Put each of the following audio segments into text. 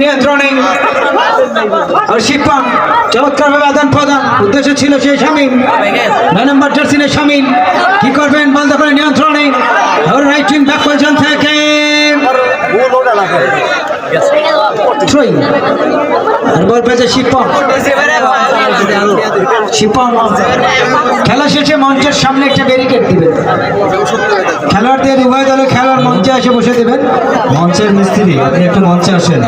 নিয়ন্ত্রণে চমৎকার ভাবে আদান প্রদান উদ্দেশ্য ছিল সেই শামিল 9 নম্বর জার্সিনে শামিল কি করবেন বন্ধ করে নিয়ন্ত্রণে রাইট উইং ব্যাক পজিশন থেকে খেলা শেষে মঞ্চের সামনে একটা ব্যারিকেড দিবেন খেলোয়াড়দের উভয় দলে খেলার মঞ্চে এসে বসে দেবেন মঞ্চের মিস্ত্রি আপনি একটু মঞ্চে আসেন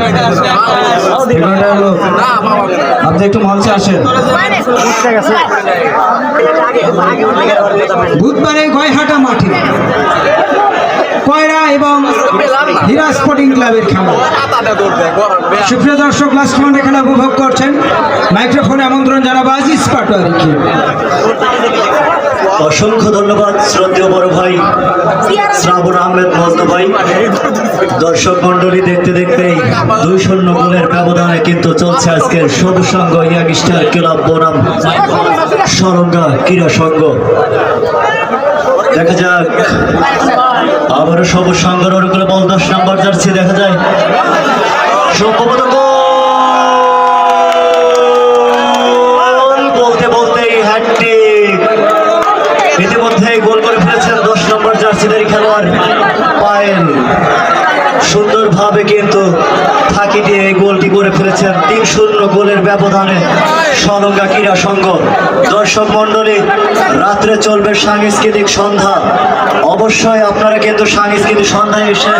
আপনি একটু মঞ্চে আসেন বুধবারে গয়হাটা মাঠে কয়রা এবং হীরা স্পোর্টিং ক্লাবের খেলা সুপ্রিয় দর্শক লাস্ট রাউন্ডে খেলা উপভোগ করছেন মাইক্রোফোনে আমন্ত্রণ জানাবো আজিজ পাটোয়ারিকে। অসংখ্য ধন্যবাদ শ্রদ্ধেয় বড় ভাই শ্রাবণ আহমেদ মজনু ভাই। দর্শক মন্ডলী দেখতে দেখতেই 2-0 গোলের ব্যবধানে কিন্তু চলছে আজকের সবুজ সংঘ ইয়াং স্টার ক্লাব বনাম সরঙ্গা ক্রীড়া সংঘ। দেখা যাক আবারও সবুজ সংঘের অনুকূলে বল 10 নম্বর জার্সি দেখা যায় সম্ভবত বলতে বলতেই হ্যাটট্রিক ইতিমধ্যেই গোল করে ফেলেছেন 10 নম্বর জার্সিদের খেলোয়াড় পায়েল সুন্দরভাবে কিন্তু ফাঁকি দিয়ে এই গোলটি করে ফেলেছেন 3-0 গোলের ব্যবধানে সরঙ্গা ক্রীড়া সংঘ। দর্শক মন্ডলী রাত্রে চলবে সাংস্কৃতিক সন্ধ্যা অবশ্যই আপনারা কিন্তু সাংস্কৃতিক সন্ধ্যায় এসে